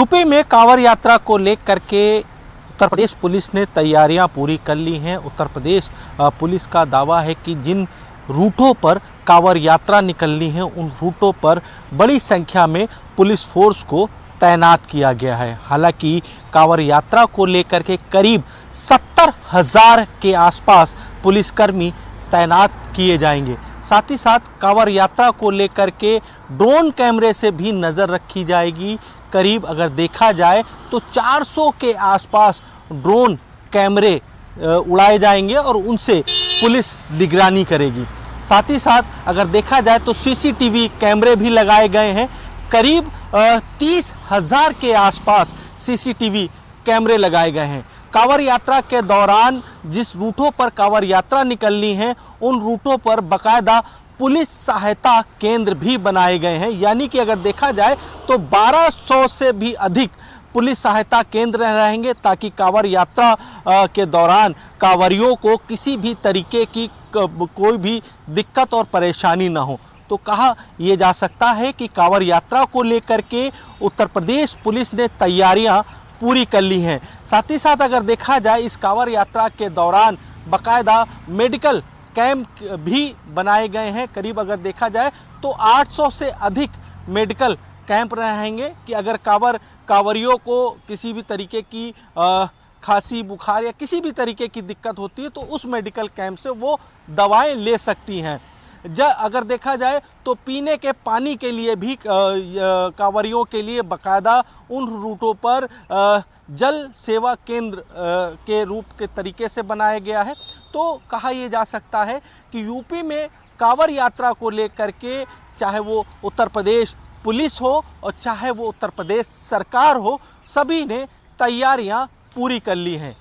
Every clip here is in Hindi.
यूपी में कांवड़ यात्रा को लेकर के उत्तर प्रदेश पुलिस ने तैयारियां पूरी कर ली हैं। उत्तर प्रदेश पुलिस का दावा है कि जिन रूटों पर कांवड़ यात्रा निकलनी है उन रूटों पर बड़ी संख्या में पुलिस फोर्स को तैनात किया गया है। हालांकि कांवड़ यात्रा को लेकर के करीब 70,000 के आसपास पुलिसकर्मी तैनात किए जाएंगे। साथ ही साथ कांवड़ यात्रा को लेकर के ड्रोन कैमरे से भी नज़र रखी जाएगी। करीब अगर देखा जाए तो 400 के आसपास ड्रोन कैमरे उड़ाए जाएंगे और उनसे पुलिस निगरानी करेगी। साथ ही साथ अगर देखा जाए तो सीसीटीवी कैमरे भी लगाए गए हैं। करीब 30,000 के आसपास सीसीटीवी कैमरे लगाए गए हैं। कांवड़ यात्रा के दौरान जिस रूटों पर कांवड़ यात्रा निकलनी है उन रूटों पर बाकायदा पुलिस सहायता केंद्र भी बनाए गए हैं। यानी कि अगर देखा जाए तो 1200 से भी अधिक पुलिस सहायता केंद्र रहेंगे ताकि कांवड़ यात्रा के दौरान कांवड़ियों को किसी भी तरीके की कोई भी दिक्कत और परेशानी ना हो। तो कहा यह जा सकता है कि कांवड़ यात्रा को लेकर के उत्तर प्रदेश पुलिस ने तैयारियां पूरी कर ली हैं। साथ ही साथ अगर देखा जाए इस कांवड़ यात्रा के दौरान बाकायदा मेडिकल कैंप भी बनाए गए हैं। करीब अगर देखा जाए तो 800 से अधिक मेडिकल कैंप रहेंगे कि अगर कांवड़ियों को किसी भी तरीके की खांसी बुखार या किसी भी तरीके की दिक्कत होती है तो उस मेडिकल कैंप से वो दवाएं ले सकती हैं। अगर देखा जाए तो पीने के पानी के लिए भी कांवड़ियों के लिए बाकायदा उन रूटों पर जल सेवा केंद्र के रूप के तरीके से बनाया गया है। तो कहा यह जा सकता है कि यूपी में कांवड़ यात्रा को लेकर के चाहे वो उत्तर प्रदेश पुलिस हो और चाहे वो उत्तर प्रदेश सरकार हो, सभी ने तैयारियां पूरी कर ली हैं।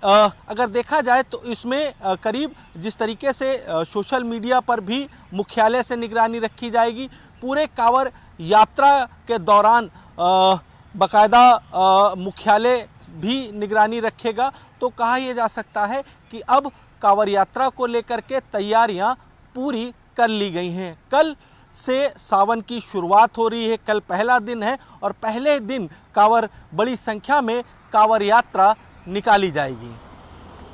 अगर देखा जाए तो इसमें करीब जिस तरीके से सोशल मीडिया पर भी मुख्यालय से निगरानी रखी जाएगी, पूरे कांवड़ यात्रा के दौरान बाकायदा मुख्यालय भी निगरानी रखेगा। तो कहा यह जा सकता है कि अब कांवड़ यात्रा को लेकर के तैयारियां पूरी कर ली गई हैं। कल से सावन की शुरुआत हो रही है, कल पहला दिन है और पहले दिन कांवड़ बड़ी संख्या में कांवड़ यात्रा निकाली जाएगी।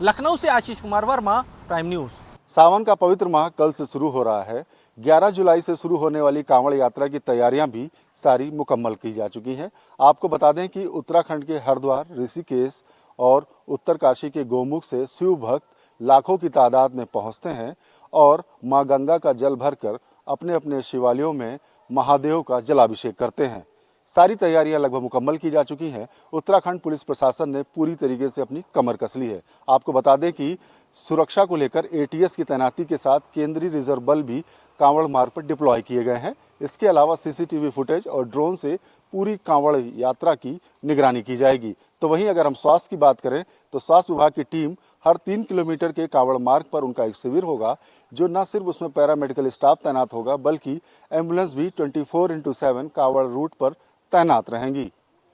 लखनऊ से आशीष कुमार वर्मा, प्राइम न्यूज़। सावन का पवित्र माह कल से शुरू हो रहा है। 11 जुलाई से शुरू होने वाली कांवड़ यात्रा की तैयारियां भी सारी मुकम्मल की जा चुकी हैं। आपको बता दें कि उत्तराखंड के हरिद्वार, ऋषिकेश और उत्तरकाशी के गोमुख से शिव भक्त लाखों की तादाद में पहुंचते हैं और मां गंगा का जल भरकर अपने अपने शिवालयों में महादेव का जलाभिषेक करते हैं। सारी तैयारियां लगभग मुकम्मल की जा चुकी हैं। उत्तराखंड पुलिस प्रशासन ने पूरी तरीके से अपनी कमर कस ली है। आपको बता दें कि सुरक्षा को लेकर एटीएस की तैनाती के साथ केंद्रीय रिजर्व बल भी कांवड़ मार्ग पर डिप्लॉय किए गए हैं। इसके अलावा सीसीटीवी फुटेज और ड्रोन से पूरी कांवड़ यात्रा की निगरानी की जाएगी। तो वहीं अगर हम स्वास्थ्य की बात करें तो स्वास्थ्य विभाग की टीम हर 3 किलोमीटर के कांवड़ मार्ग पर उनका एक शिविर होगा, जो न सिर्फ उसमें पैरामेडिकल स्टाफ तैनात होगा बल्कि एम्बुलेंस भी 24/7 कांवड़ रूट पर तैनात रहेंगी।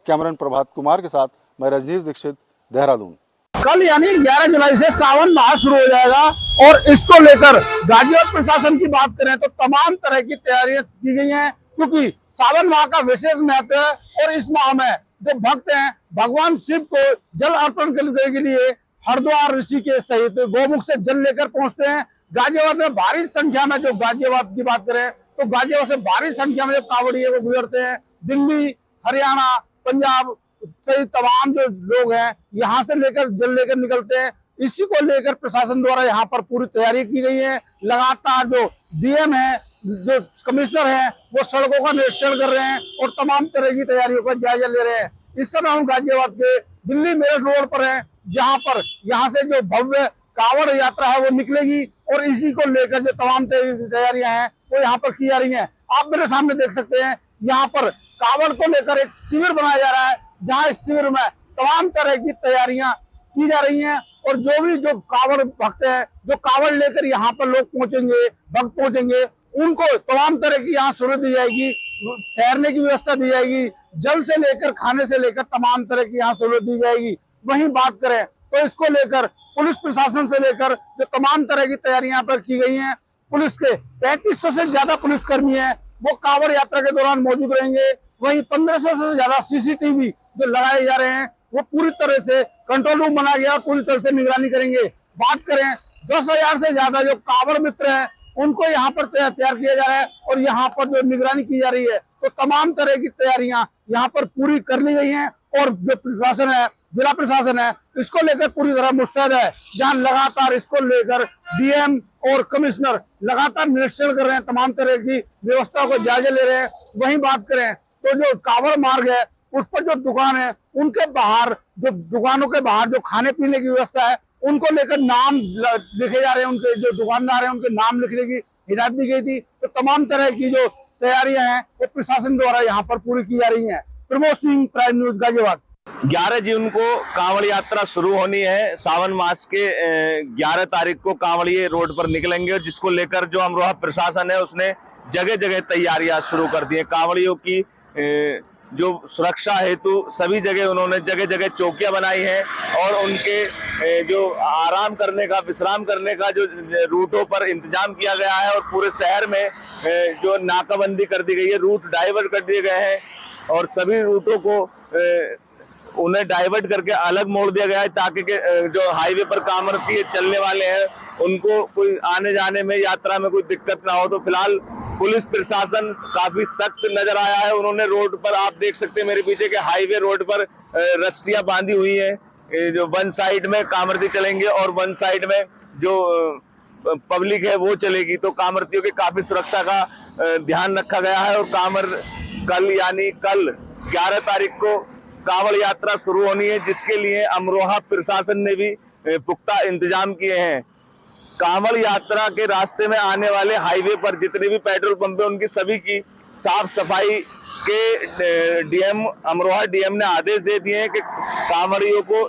कैमरन प्रभात कुमार के साथ मैं रजनीश दीक्षित, देहरादून। कल यानी 11 जुलाई से सावन माह शुरू हो जाएगा और इसको लेकर गाजियाबाद प्रशासन की बात करें तो तमाम तरह की तैयारियां की गई हैं, क्योंकि सावन माह का विशेष महत्व है और इस माह में जो भक्त हैं भगवान शिव को जल अर्पण करने के लिए हरिद्वार, ऋषिकेश सहित गोमुख से जल लेकर पहुंचते हैं। गाजियाबाद में भारी संख्या में, जो गाजियाबाद की बात करें तो गाजियाबाद से भारी संख्या में जो कांवड़िए वो गुजरते हैं। दिल्ली, हरियाणा, पंजाब सहित तमाम जो लोग हैं यहाँ से लेकर जल लेकर निकलते हैं। इसी को लेकर प्रशासन द्वारा यहाँ पर पूरी तैयारी की गई है। लगातार जो डीएम है, जो कमिश्नर हैं, वो सड़कों का निरीक्षण कर रहे हैं और तमाम तरह की तैयारियों का जायजा ले रहे हैं। इस समय हम गाजियाबाद के दिल्ली मेरठ रोड पर हैं, जहाँ पर यहाँ से जो भव्य कांवड़ यात्रा है वो निकलेगी और इसी को लेकर जो तमाम तैयारियां हैं वो यहाँ पर की जा रही हैं। आप मेरे सामने देख सकते हैं, यहाँ पर कांवड़ को लेकर एक शिविर बनाया जा रहा है, जहाँ इस शिविर में तमाम तरह की तैयारियां की जा रही हैं और जो कांवड़ भक्त हैं, जो कांवड़ लेकर यहाँ पर लोग पहुंचेंगे, भक्त पहुंचेंगे, उनको तमाम तरह की यहाँ सुविधा दी जाएगी, ठहरने की व्यवस्था दी जाएगी, जल से लेकर खाने से लेकर तमाम तरह की यहाँ सहूलत दी जाएगी। वहीं बात करें तो इसको लेकर पुलिस प्रशासन से लेकर जो तमाम तरह की तैयारियां यहाँ पर की गई हैं। पुलिस के 3500 से ज्यादा पुलिसकर्मी हैं, वो कांवड़ यात्रा के दौरान मौजूद रहेंगे। वहीं 1500 से ज्यादा CCTV जो लगाए जा रहे हैं वो पूरी तरह से कंट्रोल रूम बना गया, पूरी तरह से निगरानी करेंगे। बात करें 10,000 से ज्यादा जो कांवड़ मित्र हैं उनको यहाँ पर तैयार किया जा रहा है और यहाँ पर जो निगरानी की जा रही है, तो तमाम तरह की तैयारियां यहाँ पर पूरी कर ली गई हैं और जो प्रशासन है, जिला प्रशासन है, इसको लेकर पूरी तरह मुस्तैद है। जहां लगातार इसको लेकर DM और कमिश्नर लगातार निरीक्षण कर रहे हैं, तमाम तरह की व्यवस्था को जायजा ले रहे हैं। वहीं बात करें तो जो कांवड़ मार्ग है उस पर जो दुकान है उनके बाहर, जो दुकानों के बाहर जो खाने पीने की व्यवस्था है उनको लेकर नाम लिखे जा रहे हैं, उनके जो दुकानदार हैं उनके नाम लिखने की हिदायत दी गई थी। तो तमाम तरह की जो तैयारियां हैं वो प्रशासन द्वारा यहाँ पर पूरी की जा रही हैं। Pramod Singh, prime news, Ghaziabad. 11 जून को कांवड़ यात्रा शुरू होनी है। सावन मास के 11 तारीख को कांवड़िए रोड पर निकलेंगे, जिसको लेकर जो अमरोहा प्रशासन है उसने जगह जगह तैयारियां शुरू कर दी है। कांवड़ियों की जो सुरक्षा हेतु सभी जगह उन्होंने जगह जगह चौकियां बनाई हैं और उनके जो आराम करने का, विश्राम करने का जो रूटों पर इंतजाम किया गया है और पूरे शहर में जो नाकाबंदी कर दी गई है, रूट डाइवर्ट कर दिए गए हैं और सभी रूटों को उन्हें डाइवर्ट करके अलग मोड़ दिया गया है ताकि जो हाईवे पर कांवड़िए चलने वाले हैं उनको कोई आने जाने में, यात्रा में कोई दिक्कत ना हो। तो फिलहाल पुलिस प्रशासन काफी सख्त नजर आया है। उन्होंने रोड पर, आप देख सकते हैं मेरे पीछे के हाईवे रोड पर रस्सियां बांधी हुई हैं, जो वन साइड में कांवड़िए चलेंगे और वन साइड में जो पब्लिक है वो चलेगी। तो कांवड़ियों की काफी सुरक्षा का ध्यान रखा गया है और कल यानी कल 11 तारीख को कांवड़ यात्रा शुरू होनी है, जिसके लिए अमरोहा प्रशासन ने भी पुख्ता इंतजाम किए हैं। कांवड़ यात्रा के रास्ते में आने वाले हाईवे पर जितने भी पेट्रोल पंप है उनकी सभी की साफ सफाई के अमरोहा डीएम ने आदेश दे दिए हैं कि कांवड़ियों को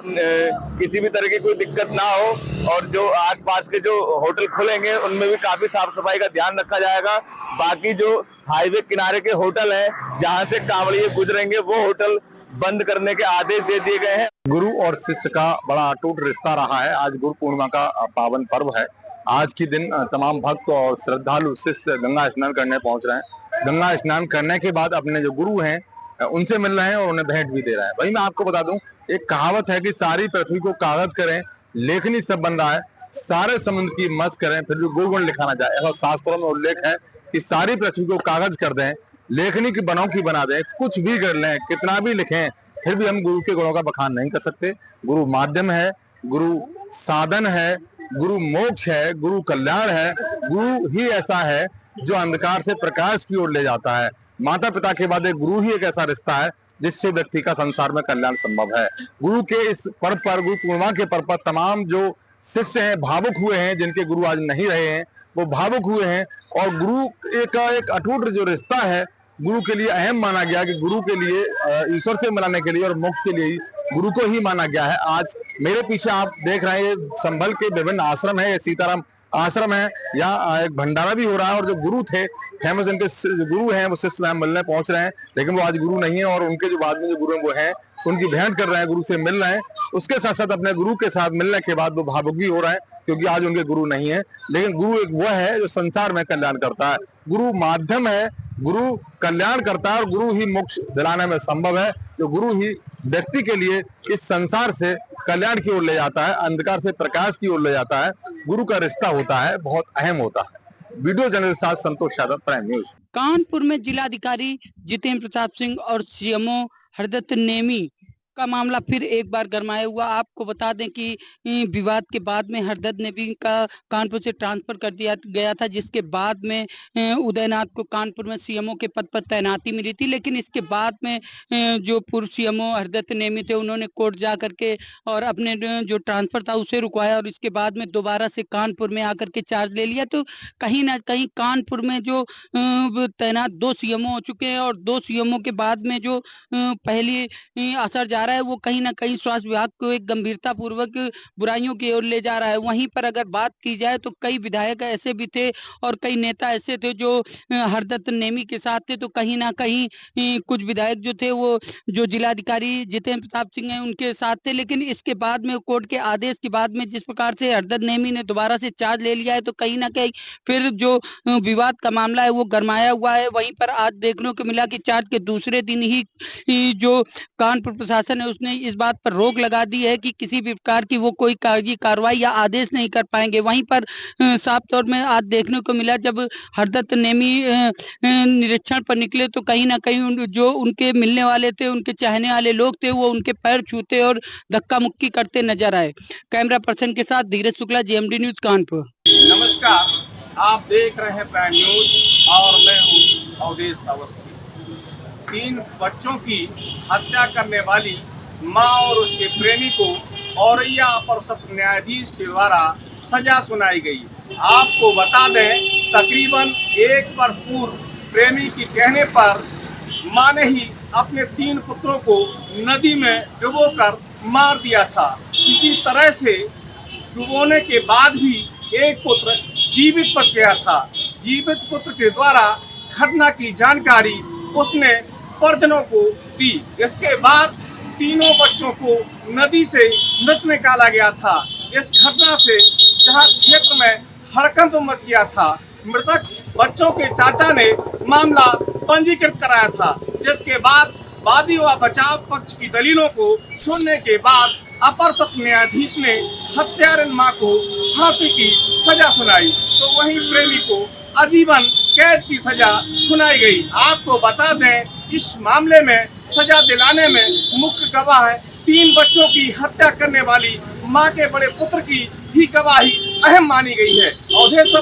किसी भी तरह की कोई दिक्कत ना हो और जो आसपास के जो होटल खुलेंगे उनमें भी काफी साफ सफाई का ध्यान रखा जाएगा। बाकी जो हाईवे किनारे के होटल हैं जहां से कांवड़िए गुजरेंगे वो होटल बंद करने के आदेश दे दिए गए हैं। गुरु और शिष्य का बड़ा अटूट रिश्ता रहा है। आज गुरु पूर्णिमा का पावन पर्व है। आज के दिन तमाम भक्त और श्रद्धालु शिष्य गंगा स्नान करने पहुंच रहे हैं। गंगा स्नान करने के बाद अपने जो गुरु हैं उनसे मिल रहे हैं और उन्हें भेंट भी दे रहे हैं। वही मैं आपको बता दूं, एक कहावत है कि सारी पृथ्वी को कागज करें, लेखनी सब बन रहा है, सारे समुद्र की मस्त करें, फिर भी गुण लिखा ना जाए। ऐसा शास्त्रों में उल्लेख है कि सारी पृथ्वी को कागज कर दें, लेखनी की बनौखी बना दें, कुछ भी कर लें, कितना भी लिखें, फिर भी हम गुरु के गुणों का बखान नहीं कर सकते। गुरु माध्यम है, गुरु साधन है, गुरु मोक्ष है, गुरु कल्याण है। गुरु ही ऐसा है जो अंधकार से प्रकाश की ओर ले जाता है। माता पिता के बाद एक गुरु ही एक ऐसा रिश्ता है जिससे व्यक्ति का संसार में कल्याण संभव है। गुरु के इस पर्व पर, गुरु पूर्णिमा के पर्व पर तमाम जो शिष्य हैं भावुक हुए हैं, जिनके गुरु आज नहीं रहे हैं वो भावुक हुए हैं और गुरु एक अटूट जो रिश्ता है गुरु के लिए अहम माना गया कि गुरु के लिए ईश्वर से मिलाने के लिए और मोक्ष के लिए गुरु को ही माना गया है। आज मेरे पीछे आप देख रहे हैं संभल के विभिन्न आश्रम है, सीताराम आश्रम है, यहाँ एक भंडारा भी हो रहा है और जो गुरु थे फेमस, इनके गुरु हैं वो शिष्य मिलने पहुंच रहे हैं, लेकिन वो आज गुरु नहीं है और उनके जो बाद में जो गुरु वो हैं उनकी भेंट कर रहे हैं, गुरु से मिल रहे हैं। उसके साथ साथ अपने गुरु के साथ मिलने के बाद वो भावुक भी हो रहे हैं क्योंकि आज उनके गुरु नहीं है, लेकिन गुरु एक वो है जो संसार में कल्याण करता है। गुरु माध्यम है, गुरु कल्याण करता है और गुरु ही मोक्ष दिलाने में संभव है। जो गुरु ही व्यक्ति के लिए इस संसार से कल्याण की ओर ले जाता है, अंधकार से प्रकाश की ओर ले जाता है। गुरु का रिश्ता होता है, बहुत अहम होता है। वीडियो जर्नलिस्ट साथ संतोष यादव, प्राइम न्यूज। कानपुर में जिलाधिकारी जितेंद्र प्रताप सिंह और सीएमओ हरदत्त नेमी का मामला फिर एक बार गरमाया हुआ। आपको बता दें कि विवाद के बाद में हरदत्त नेमी का कानपुर से ट्रांसफर कर दिया गया था, जिसके बाद में उदयनाथ को कानपुर में सीएमओ के पद पर तैनाती मिली थी। लेकिन इसके बाद में जो पूर्व सीएमओ हरदत्त नेमी थे उन्होंने कोर्ट जा करके और अपने जो ट्रांसफर था उसे रुकवाया और इसके बाद में दोबारा से कानपुर में आकर के चार्ज ले लिया। तो कहीं ना कहीं कानपुर में जो तैनात 2 सीएमओ हो चुके हैं और 2 सीएमओ के बाद में जो पहली असर जा रहा है वो कहीं ना कहीं स्वास्थ्य विभाग को एक गंभीरता पूर्वक बुराइयों की ओर ले जा रहा है। वहीं पर अगर बात की जाए तो कई विधायक ऐसे भी थे और कई नेता ऐसे थे जो हरदत्त नेमी के साथ थे, तो कहीं ना कहीं कुछ विधायक जो थे वो जो जिलाधिकारी जितेंद्र प्रताप सिंह हैं उनके साथ थे। लेकिन इसके बाद में कोर्ट के आदेश के बाद में जिस प्रकार से हरदत्त नेमी ने दोबारा से चार्ज ले लिया है, तो कहीं ना कहीं फिर जो विवाद का मामला है वो गरमाया हुआ है। वहीं पर आज देखने को मिला कि चार्ज के दूसरे दिन ही जो कानपुर प्रशासन है उसने इस बात पर रोक लगा दी है कि किसी भी प्रकार की वो कोई कागजी कार्रवाई या आदेश नहीं कर पाएंगे। वहीं पर साफ तौर में आज देखने को मिला जब हरदत्त नेमी निरीक्षण पर निकले तो कहीं ना कहीं जो उनके मिलने वाले थे, उनके चाहने वाले लोग थे, वो उनके पैर छूते और धक्का मुक्की करते नजर आए। कैमरा पर्सन के साथ धीरज शुक्ला, GMD न्यूज कानपुर। नमस्कार, आप देख रहे हैं प्राइम न्यूज और मैं हूं अवधेश अवस्थी। 3 बच्चों की हत्या करने वाली मां और उसके प्रेमी को औरैया अपर सत्र न्यायाधीश के द्वारा सजा सुनाई गई। आपको बता दें, तकरीबन 1 वर्ष पूर्व प्रेमी के कहने पर मां ने ही अपने 3 पुत्रों को नदी में डुबोकर मार दिया था। इसी तरह से डुबोने के बाद भी एक पुत्र जीवित बच गया था। जीवित पुत्र के द्वारा घटना की जानकारी उसने परिजनों को दी। इसके बाद तीनों बच्चों को नदी से मृत निकाला गया था। इस घटना से जहां क्षेत्र में हड़कंप मच गया था, मृतक बच्चों के चाचा ने मामला पंजीकृत कराया था, जिसके बाद वादी व बचाव पक्ष की दलीलों को सुनने के बाद अपर सत्र न्यायाधीश ने हत्यारिन मां को फांसी की सजा सुनाई, तो वहीं प्रेमी को आजीवन कैद की सजा सुनाई गई। आपको बता दें, इस मामले में सजा दिलाने में मुख्य गवाह 3 बच्चों की हत्या करने वाली मां के बड़े पुत्र की ही गवाही अहम मानी गई है। अवधेश